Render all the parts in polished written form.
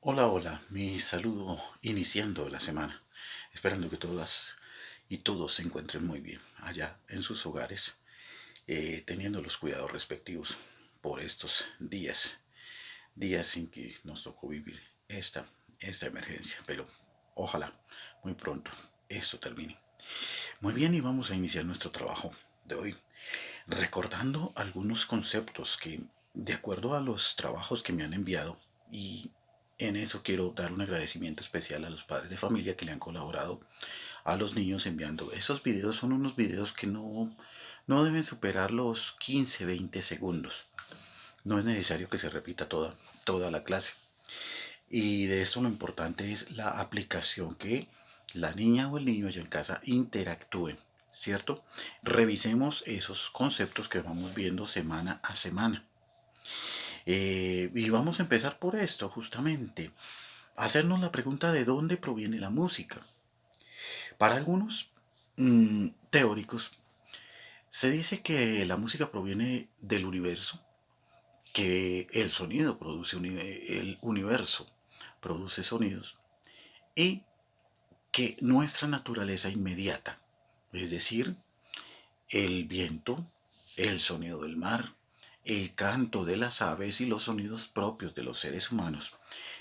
Hola, hola, mi saludo iniciando la semana, esperando que todas y todos se encuentren muy bien allá en sus hogares, teniendo los cuidados respectivos por estos días en que nos tocó vivir esta emergencia, pero ojalá muy pronto esto termine. Muy bien, y vamos a iniciar nuestro trabajo de hoy, recordando algunos conceptos que, de acuerdo a los trabajos que me han enviado, y en eso quiero dar un agradecimiento especial a los padres de familia que le han colaborado a los niños enviando. Esos videos son unos videos que no deben superar los 15-20 segundos. No es necesario que se repita toda la clase. Y de esto lo importante es la aplicación, que la niña o el niño allá en casa interactúen, ¿cierto? Revisemos esos conceptos que vamos viendo semana a semana. Y vamos a empezar por esto, justamente. Hacernos la pregunta de dónde proviene la música. Para algunos teóricos, se dice que la música proviene del universo, que el sonido produce el universo, produce sonidos, y que nuestra naturaleza inmediata, es decir, el viento, el sonido del mar, el canto de las aves y los sonidos propios de los seres humanos,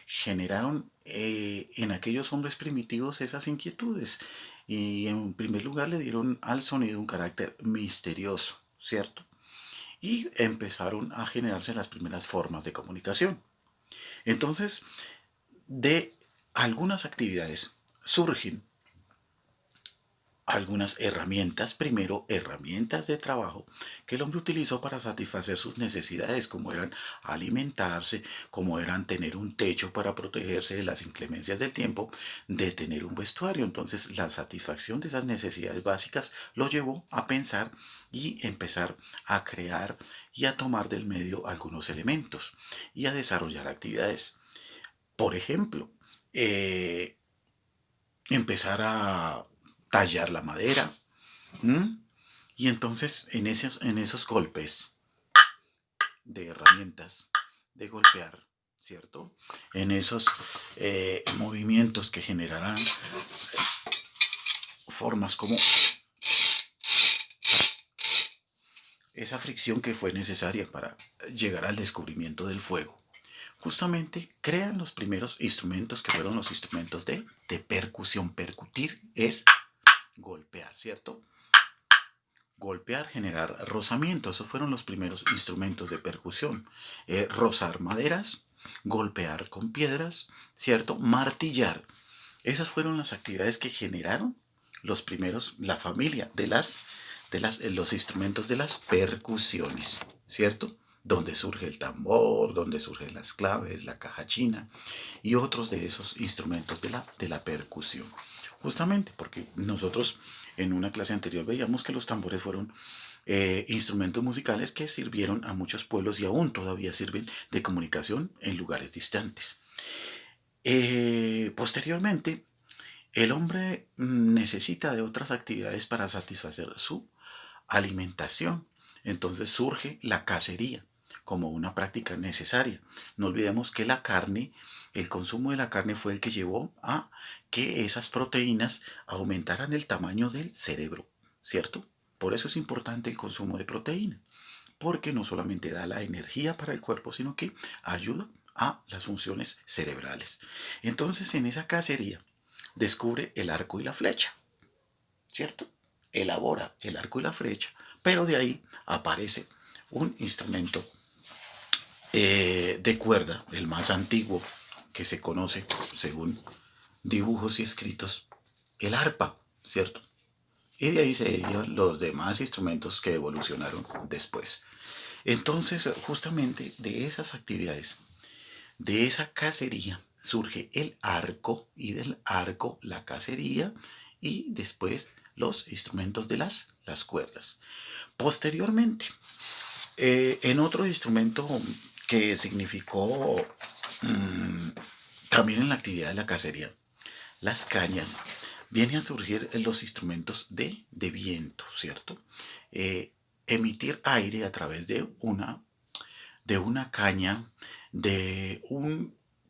generaron en aquellos hombres primitivos esas inquietudes y en primer lugar le dieron al sonido un carácter misterioso, ¿cierto? Y empezaron a generarse las primeras formas de comunicación. Entonces, de algunas actividades surgen algunas herramientas, primero herramientas de trabajo que el hombre utilizó para satisfacer sus necesidades, como eran alimentarse, como eran tener un techo para protegerse de las inclemencias del tiempo, de tener un vestuario. Entonces la satisfacción de esas necesidades básicas lo llevó a pensar y empezar a crear y a tomar del medio algunos elementos y a desarrollar actividades. Por ejemplo, eh, empezar a tallar la madera. ¿Mm? Y entonces en esos golpes de herramientas, de golpear, ¿cierto? En esos movimientos que generarán formas como esa fricción que fue necesaria para llegar al descubrimiento del fuego. Justamente crean los primeros instrumentos que fueron los instrumentos de percusión. Percutir es golpear, ¿cierto? Golpear, generar rozamiento. Esos fueron los primeros instrumentos de percusión. Rozar maderas, golpear con piedras, ¿cierto? Martillar. Esas fueron las actividades que generaron los primeros, la familia los instrumentos de las percusiones, ¿cierto? Donde surge el tambor, donde surgen las claves, la caja china y otros de esos instrumentos de la percusión. Justamente porque nosotros en una clase anterior veíamos que los tambores fueron instrumentos musicales que sirvieron a muchos pueblos y aún todavía sirven de comunicación en lugares distantes. Posteriormente, el hombre necesita de otras actividades para satisfacer su alimentación. Entonces surge la cacería como una práctica necesaria. No olvidemos que la carne, el consumo de la carne fue el que llevó a que esas proteínas aumentaran el tamaño del cerebro, ¿cierto? Por eso es importante el consumo de proteína, porque no solamente da la energía para el cuerpo, sino que ayuda a las funciones cerebrales. Entonces, en esa cacería descubre el arco y la flecha, ¿cierto? Elabora el arco y la flecha, pero de ahí aparece un instrumento de cuerda, el más antiguo que se conoce según dibujos y escritos, el arpa, ¿cierto? Y de ahí se derivan los demás instrumentos que evolucionaron después. Entonces, justamente de esas actividades, de esa cacería, surge el arco y del arco la cacería y después los instrumentos de las cuerdas. Posteriormente, en otro instrumento que significó mmm, también en la actividad de la cacería, las cañas, vienen a surgir los instrumentos de viento, ¿cierto? Eh, Emitir aire a través de una caña, de un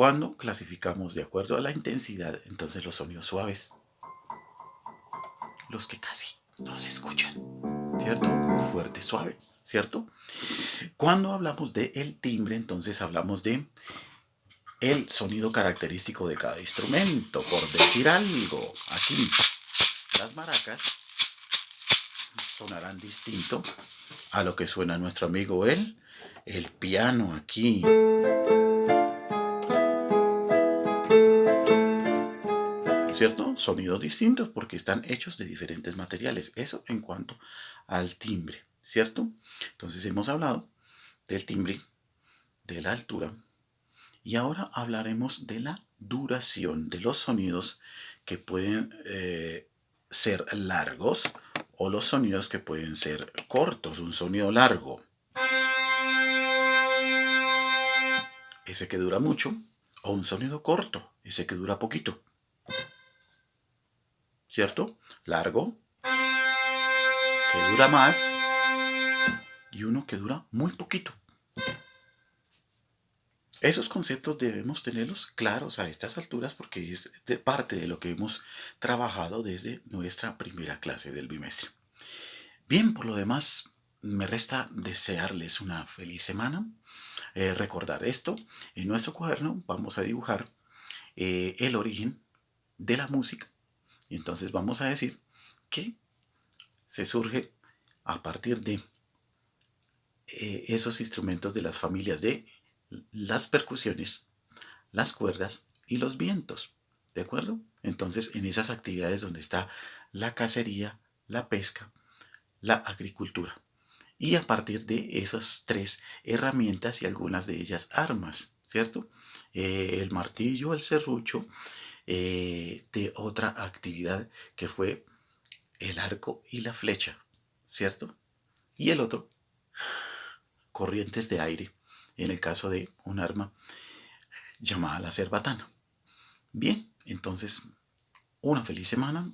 Cuando clasificamos de acuerdo a la intensidad, entonces los sonidos suaves, los que casi no se escuchan, ¿cierto? Fuerte, suave, ¿cierto? Cuando hablamos de el timbre, entonces hablamos de el sonido característico de cada instrumento. Por decir algo, aquí las maracas sonarán distinto a lo que suena nuestro amigo el piano aquí. ¿Cierto? Sonidos distintos porque están hechos de diferentes materiales. Eso en cuanto al timbre, ¿cierto? Entonces hemos hablado del timbre, de la altura, y ahora hablaremos de la duración de los sonidos que pueden ser largos o los sonidos que pueden ser cortos. Un sonido largo, ese que dura mucho, o un sonido corto, ese que dura poquito. ¿Cierto? Largo, que dura más, y uno que dura muy poquito. Esos conceptos debemos tenerlos claros a estas alturas porque es de parte de lo que hemos trabajado desde nuestra primera clase del bimestre. Bien, por lo demás, me resta desearles una feliz semana. Recordar esto, en nuestro cuaderno vamos a dibujar el origen de la música. Y entonces vamos a decir que se surge a partir de esos instrumentos de las familias de las percusiones, las cuerdas y los vientos. ¿De acuerdo? Entonces, en esas actividades donde está la cacería, la pesca, la agricultura. Y a partir de esas tres herramientas y algunas de ellas armas, ¿cierto? El martillo, el serrucho, de otra actividad que fue el arco y la flecha, ¿cierto? Y el otro, corrientes de aire, en el caso de un arma llamada la cerbatana. Bien, entonces, una feliz semana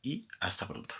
y hasta pronto.